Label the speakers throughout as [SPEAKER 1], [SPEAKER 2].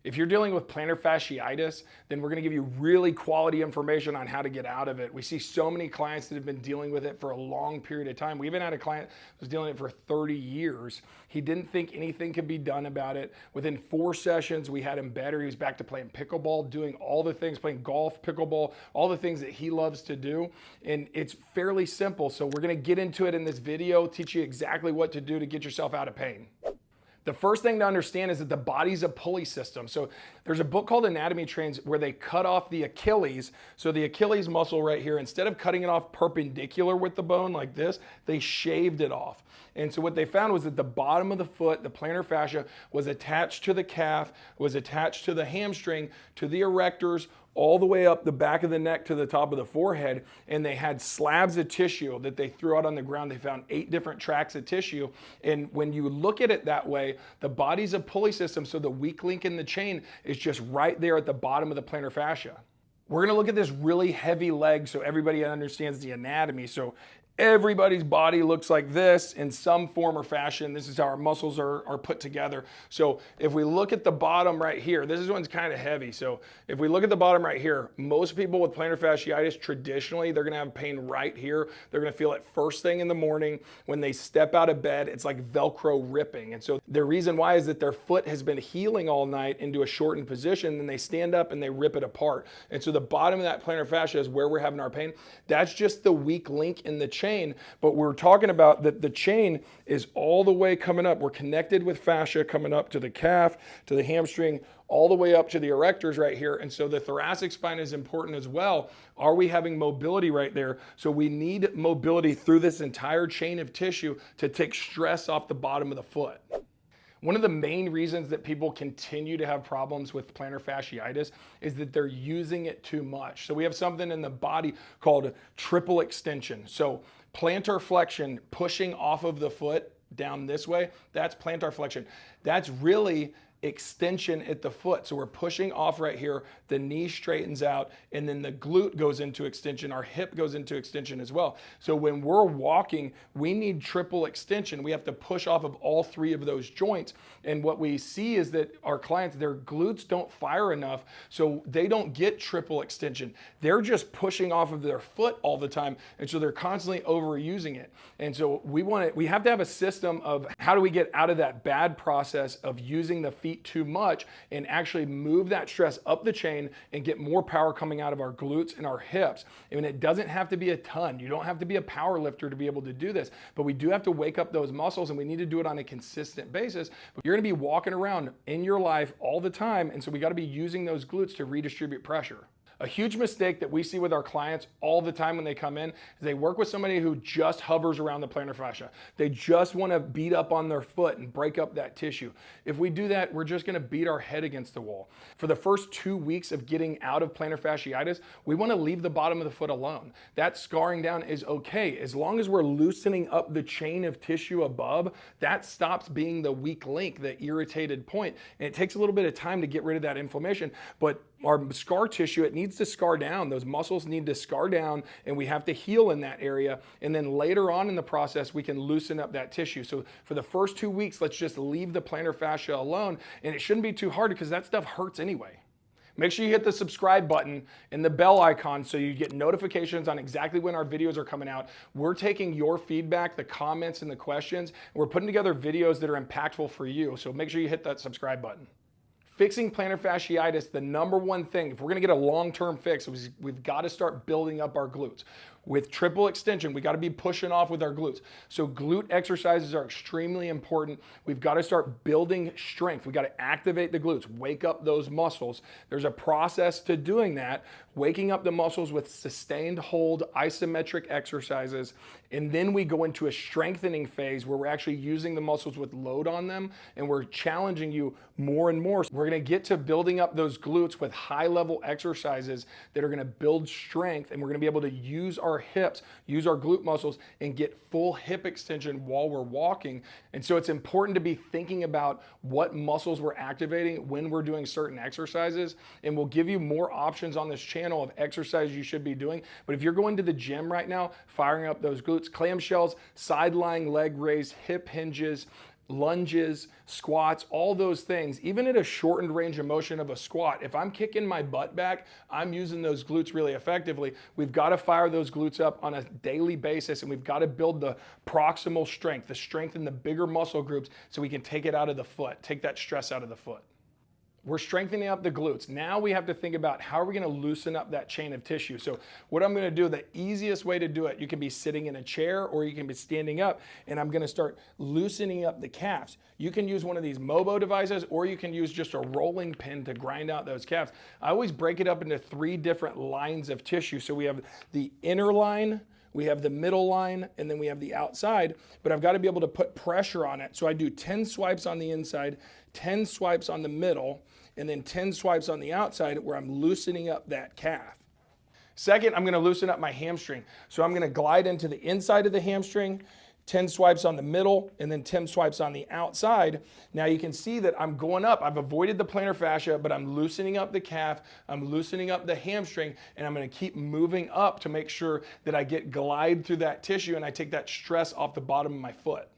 [SPEAKER 1] If you're dealing with plantar fasciitis, then we're gonna give you really quality information on how to get out of it. We see so many clients that have been dealing with it for a long period of time. We even had a client who was dealing with it for 30 years. He didn't think anything could be done about it. Within 4 sessions, we had him better. He was back to playing pickleball, doing all the things, playing golf, pickleball, all the things that he loves to do. And it's fairly simple. So we're gonna get into it in this video, teach you exactly what to do to get yourself out of pain. The first thing to understand is that the body's a pulley system. So there's a book called Anatomy Trains where they cut off the Achilles. So the Achilles muscle right here, instead of cutting it off perpendicular with the bone like this, they shaved it off. And so what they found was that the bottom of the foot, the plantar fascia, was attached to the calf, was attached to the hamstring, to the erectors, all the way up the back of the neck to the top of the forehead, and they had slabs of tissue that they threw out on the ground. They found 8 different tracts of tissue, and when you look at it that way, the body's a pulley system, so the weak link in the chain is just right there at the bottom of the plantar fascia. We're gonna look at this really heavy leg so everybody understands the anatomy. So everybody's body looks like this in some form or fashion. This is how our muscles are put together. So if we look at the bottom right here, this one's kind of heavy. So if we look at the bottom right here, most people with plantar fasciitis, traditionally, they're gonna have pain right here. They're gonna feel it first thing in the morning. When they step out of bed, it's like Velcro ripping. And so the reason why is that their foot has been healing all night into a shortened position, and they stand up and they rip it apart. And so the bottom of that plantar fascia is where we're having our pain. That's just the weak link in the chain. But we're talking about that the chain is all the way coming up. We're connected with fascia coming up to the calf, to the hamstring, all the way up to the erectors right here. And so the thoracic spine is important as well. Are we having mobility right there? So we need mobility through this entire chain of tissue to take stress off the bottom of the foot. One of the main reasons that people continue to have problems with plantar fasciitis is that they're using it too much. So we have something in the body called triple extension. So plantar flexion, pushing off of the foot down this way, that's plantar flexion. That's really extension at the foot. So we're pushing off right here, the knee straightens out, and then the glute goes into extension, our hip goes into extension as well. So when we're walking, we need triple extension. We have to push off of all 3 of those joints. And what we see is that our clients, their glutes don't fire enough, so they don't get triple extension. They're just pushing off of their foot all the time, and so they're constantly overusing it. And so we have to have a system of how do we get out of that bad process of using the feet too much and actually move that stress up the chain and get more power coming out of our glutes and our hips. I mean, it doesn't have to be a ton. You don't have to be a power lifter to be able to do this, but we do have to wake up those muscles, and we need to do it on a consistent basis. But you're gonna be walking around in your life all the time, and so we gotta be using those glutes to redistribute pressure. A huge mistake that we see with our clients all the time when they come in is they work with somebody who just hovers around the plantar fascia. They just want to beat up on their foot and break up that tissue. If we do that, we're just going to beat our head against the wall. For the first 2 weeks of getting out of plantar fasciitis, we want to leave the bottom of the foot alone. That scarring down is okay. As long as we're loosening up the chain of tissue above, that stops being the weak link, the irritated point. And it takes a little bit of time to get rid of that inflammation, but our scar tissue, it needs to scar down. Those muscles need to scar down, and we have to heal in that area. And then later on in the process, we can loosen up that tissue. So for the first 2 weeks, let's just leave the plantar fascia alone. And it shouldn't be too hard because that stuff hurts anyway. Make sure you hit the subscribe button and the bell icon so you get notifications on exactly when our videos are coming out. We're taking your feedback, the comments, and the questions, and we're putting together videos that are impactful for you. So make sure you hit that subscribe button. Fixing plantar fasciitis, the number one thing, if we're gonna get a long-term fix, we've gotta start building up our glutes. With triple extension, we gotta be pushing off with our glutes. So glute exercises are extremely important. We've gotta start building strength. We gotta activate the glutes, wake up those muscles. There's a process to doing that, waking up the muscles with sustained hold, isometric exercises, and then we go into a strengthening phase where we're actually using the muscles with load on them, and we're challenging you more and more. We're gonna get to building up those glutes with high-level exercises that are gonna build strength, and we're gonna be able to use our hips, use our glute muscles, and get full hip extension while we're walking. And so it's important to be thinking about what muscles we're activating when we're doing certain exercises, and we'll give you more options on this channel of exercises you should be doing. But if you're going to the gym right now, firing up those glutes, clamshells, side lying leg raise, hip hinges, lunges, squats, all those things, even at a shortened range of motion of a squat, if I'm kicking my butt back, I'm using those glutes really effectively. We've got to fire those glutes up on a daily basis, and we've got to build the proximal strength, the strength in the bigger muscle groups so we can take it out of the foot, take that stress out of the foot. We're strengthening up the glutes. Now we have to think about how are we going to loosen up that chain of tissue. So what I'm going to do, the easiest way to do it, you can be sitting in a chair or you can be standing up, and I'm going to start loosening up the calves. You can use one of these MOBO devices, or you can use just a rolling pin to grind out those calves. I always break it up into 3 different lines of tissue. So we have the inner line, we have the middle line, and then we have the outside, but I've got to be able to put pressure on it. So I do 10 swipes on the inside, 10 swipes on the middle, and then 10 swipes on the outside where I'm loosening up that calf. Second, I'm going to loosen up my hamstring. So I'm going to glide into the inside of the hamstring, 10 swipes on the middle, and then 10 swipes on the outside. Now you can see that I'm going up. I've avoided the plantar fascia, but I'm loosening up the calf, I'm loosening up the hamstring, and I'm going to keep moving up to make sure that I get glide through that tissue and I take that stress off the bottom of my foot.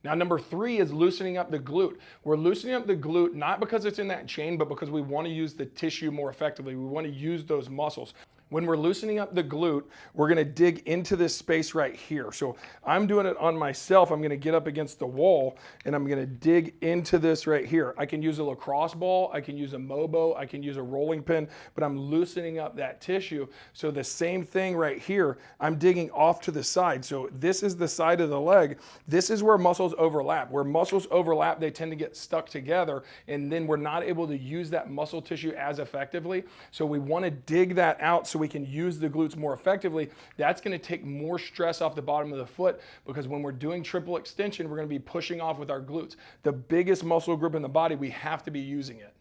[SPEAKER 1] Now, number 3 is loosening up the glute. We're loosening up the glute not because it's in that chain, but because we want to use the tissue more effectively. We want to use those muscles. When we're loosening up the glute, we're going to dig into this space right here. So I'm doing it on myself. I'm going to get up against the wall and I'm going to dig into this right here. I can use a lacrosse ball, I can use a MOBO, I can use a rolling pin, but I'm loosening up that tissue. So the same thing right here, I'm digging off to the side. So this is the side of the leg. This is where muscles overlap. Where muscles overlap, they tend to get stuck together, and then we're not able to use that muscle tissue as effectively. So we want to dig that out so we can use the glutes more effectively. That's going to take more stress off the bottom of the foot, because when we're doing triple extension, we're going to be pushing off with our glutes. The biggest muscle group in the body, we have to be using it.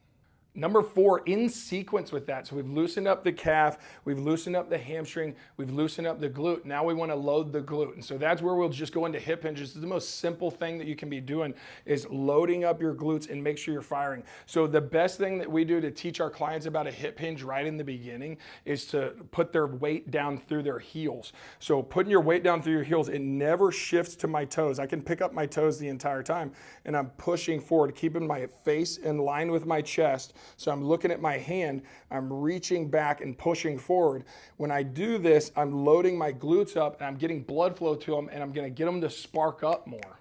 [SPEAKER 1] Number 4, in sequence with that. So we've loosened up the calf, we've loosened up the hamstring, we've loosened up the glute. Now we want to load the glute. And so that's where we'll just go into hip hinges. This is the most simple thing that you can be doing, is loading up your glutes and make sure you're firing. So the best thing that we do to teach our clients about a hip hinge right in the beginning is to put their weight down through their heels. So putting your weight down through your heels, it never shifts to my toes. I can pick up my toes the entire time, and I'm pushing forward, keeping my face in line with my chest. So I'm looking at my hand, I'm reaching back and pushing forward. When I do this, I'm loading my glutes up and I'm getting blood flow to them, and I'm gonna get them to spark up more.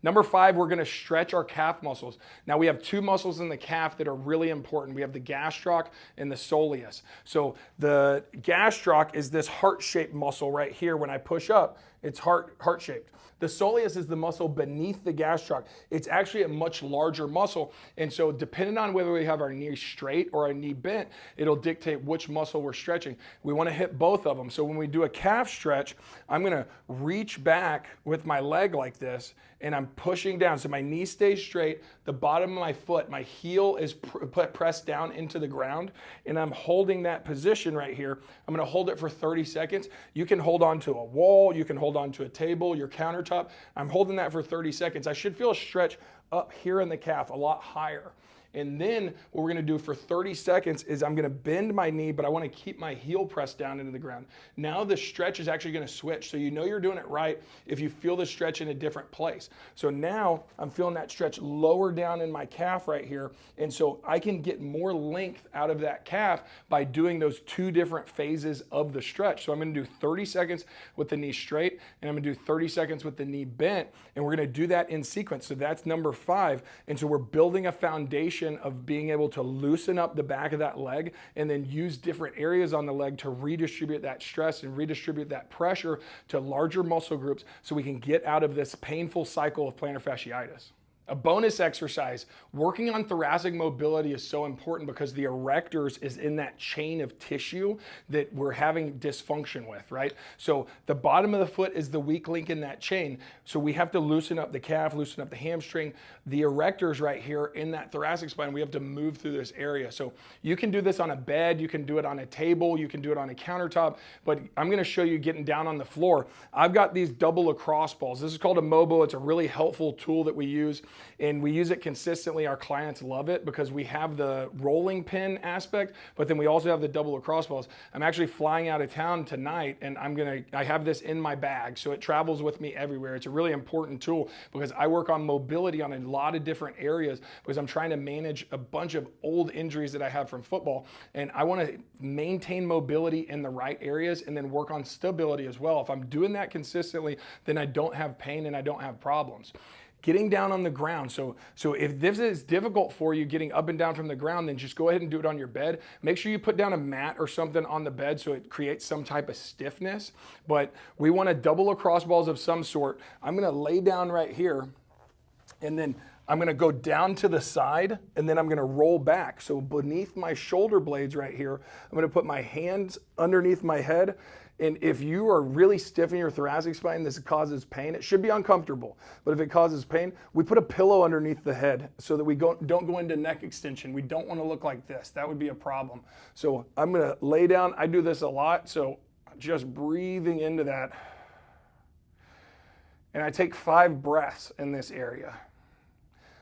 [SPEAKER 1] Number 5, we're gonna stretch our calf muscles. Now we have 2 muscles in the calf that are really important. We have the gastroc and the soleus. So the gastroc is this heart-shaped muscle right here. When I push up, it's heart-shaped. The soleus is the muscle beneath the gastroc. It's actually a much larger muscle. And so depending on whether we have our knee straight or our knee bent, it'll dictate which muscle we're stretching. We want to hit both of them. So when we do a calf stretch, I'm going to reach back with my leg like this, and I'm pushing down. So my knee stays straight, the bottom of my foot, my heel is pressed down into the ground, and I'm holding that position right here. I'm going to hold it for 30 seconds. You can hold on to a wall, you can hold on to a table, your countertop. I'm holding that for 30 seconds. I should feel a stretch up here in the calf, a lot higher. And then what we're gonna do for 30 seconds is I'm gonna bend my knee, but I wanna keep my heel pressed down into the ground. Now the stretch is actually gonna switch. So you know you're doing it right if you feel the stretch in a different place. So now I'm feeling that stretch lower down in my calf right here. And so I can get more length out of that calf by doing those 2 different phases of the stretch. So I'm gonna do 30 seconds with the knee straight, and I'm gonna do 30 seconds with the knee bent, and we're gonna do that in sequence. So that's number 5. And so we're building a foundation of being able to loosen up the back of that leg and then use different areas on the leg to redistribute that stress and redistribute that pressure to larger muscle groups so we can get out of this painful cycle of plantar fasciitis. A bonus exercise, working on thoracic mobility is so important because the erectors is in that chain of tissue that we're having dysfunction with, right? So the bottom of the foot is the weak link in that chain. So we have to loosen up the calf, loosen up the hamstring. The erectors right here in that thoracic spine, we have to move through this area. So you can do this on a bed, you can do it on a table, you can do it on a countertop, but I'm gonna show you getting down on the floor. I've got these double lacrosse balls. This is called a MOBO. It's a really helpful tool that we use. and we use it consistently. Our clients love it because we have the rolling pin aspect, but then we also have the double lacrosse balls. I'm actually flying out of town tonight, and I have this in my bag, so it travels with me everywhere. It's a really important tool because I work on mobility on a lot of different areas because I'm trying to manage a bunch of old injuries that I have from football, and I want to maintain mobility in the right areas and then work on stability as well. If I'm doing that consistently, then I don't have pain and I don't have problems. Getting down on the ground. So if this is difficult for you getting up and down from the ground, then just go ahead and do it on your bed. Make sure you put down a mat or something on the bed so it creates some type of stiffness. But we want to double lacrosse balls of some sort. I'm going to lay down right here, and then I'm going to go down to the side, and then I'm going to roll back. So beneath my shoulder blades right here, I'm going to put my hands underneath my head. And if you are really stiff in your thoracic spine, this causes pain. It should be uncomfortable, but if it causes pain, we put a pillow underneath the head so that we don't go into neck extension. We don't want to look like this. That would be a problem. So I'm going to lay down. I do this a lot, so just breathing into that. And I take 5 breaths in this area.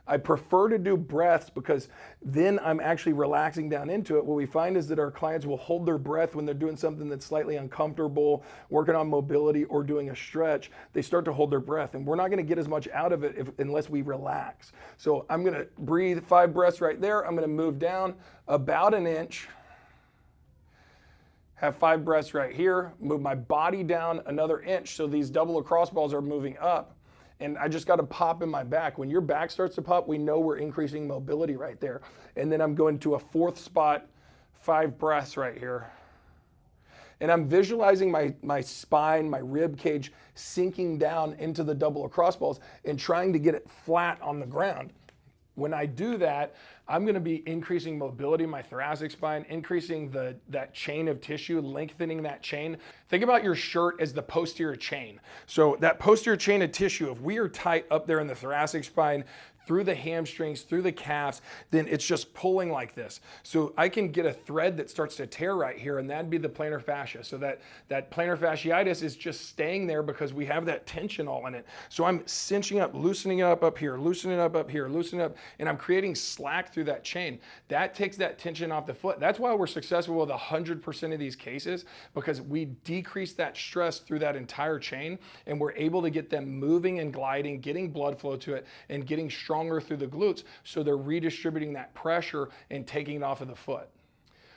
[SPEAKER 1] I prefer to do breaths because then I'm actually relaxing down into it. What we find is that our clients will hold their breath when they're doing something that's slightly uncomfortable, working on mobility or doing a stretch. They start to hold their breath, and we're not going to get as much out of it unless we relax. So I'm going to breathe 5 breaths right there. I'm going to move down about an inch. Have 5 breaths right here. Move my body down another inch so these double lacrosse balls are moving up. And I just got to pop in my back. When your back starts to pop, we know we're increasing mobility right there. And then I'm going to a 4th spot, 5 breaths right here. And I'm visualizing my spine, my rib cage sinking down into the double lacrosse balls and trying to get it flat on the ground. When I do that, I'm going to be increasing mobility in my thoracic spine, increasing that chain of tissue, lengthening that chain. Think about your shirt as the posterior chain. So that posterior chain of tissue, if we are tight up there in the thoracic spine, through the hamstrings, through the calves, then it's just pulling like this. So I can get a thread that starts to tear right here, and that'd be the plantar fascia. So that plantar fasciitis is just staying there because we have that tension all in it. So I'm cinching up, loosening up here, loosening up here, loosening up, and I'm creating slack through that chain. That takes that tension off the foot. That's why we're successful with 100% of these cases, because we decrease that stress through that entire chain, and we're able to get them moving and gliding, getting blood flow to it, and getting stronger through the glutes, so they're redistributing that pressure and taking it off of the foot.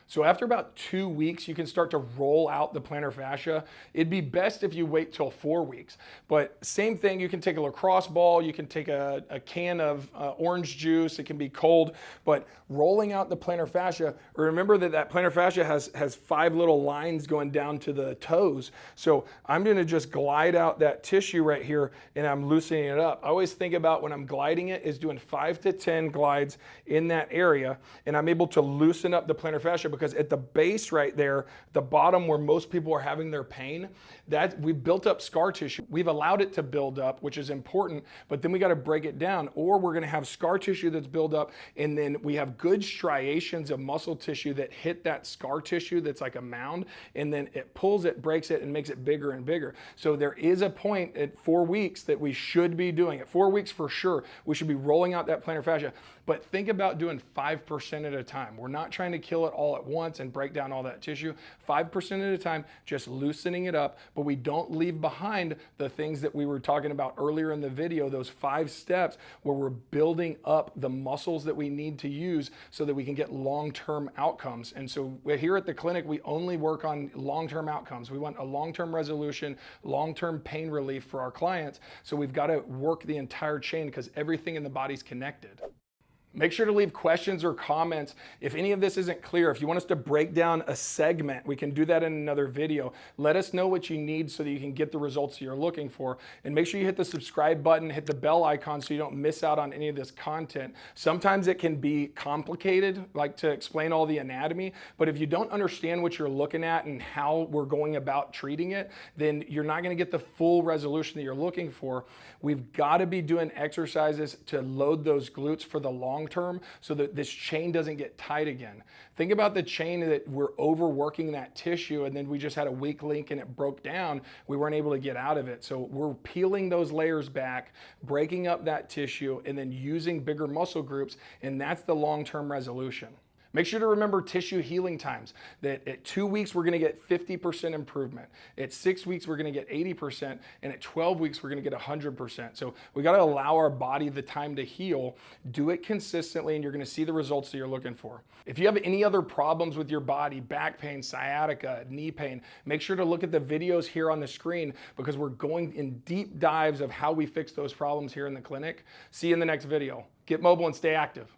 [SPEAKER 1] So after about 2 weeks, you can start to roll out the plantar fascia. It'd be best if you wait till 4 weeks. But same thing, you can take a lacrosse ball, you can take a can of orange juice, it can be cold, but rolling out the plantar fascia, remember that plantar fascia has 5 little lines going down to the toes. So I'm gonna just glide out that tissue right here, and I'm loosening it up. I always think about when I'm gliding it is doing 5 to 10 glides in that area, and I'm able to loosen up the plantar fascia, because at the base right there, the bottom where most people are having their pain, that we've built up scar tissue. We've allowed it to build up, which is important, but then we got to break it down, or we're going to have scar tissue that's built up, and then we have good striations of muscle tissue that hit that scar tissue that's like a mound, and then it pulls it, breaks it, and makes it bigger and bigger. So there is a point at 4 weeks that we should be doing it. 4 weeks for sure, we should be rolling out that plantar fascia, but think about doing 5% at a time. We're not trying to kill it all at once and break down all that tissue. 5% at a time, just loosening it up, but we don't leave behind the things that we were talking about earlier in the video, those 5 steps where we're building up the muscles that we need to use so that we can get long-term outcomes. And so here at the clinic, we only work on long-term outcomes. We want a long-term resolution, long-term pain relief for our clients. So we've got to work the entire chain because everything in the body's connected. Make sure to leave questions or comments. If any of this isn't clear, if you want us to break down a segment, we can do that in another video. Let us know what you need so that you can get the results you're looking for. And make sure you hit the subscribe button, hit the bell icon so you don't miss out on any of this content. Sometimes it can be complicated, like to explain all the anatomy, but if you don't understand what you're looking at and how we're going about treating it, then you're not gonna get the full resolution that you're looking for. We've gotta be doing exercises to load those glutes for the long long term so that this chain doesn't get tight again. Think about the chain that we're overworking that tissue and then we just had a weak link and it broke down. We weren't able to get out of it. So we're peeling those layers back, breaking up that tissue, and then using bigger muscle groups, and that's the long-term resolution. Make sure to remember tissue healing times, that at 2 weeks, we're gonna get 50% improvement. At 6 weeks, we're gonna get 80%, and at 12 weeks, we're gonna get 100%. So we gotta allow our body the time to heal, do it consistently, and you're gonna see the results that you're looking for. If you have any other problems with your body, back pain, sciatica, knee pain, make sure to look at the videos here on the screen because we're going in deep dives of how we fix those problems here in the clinic. See you in the next video. Get mobile and stay active.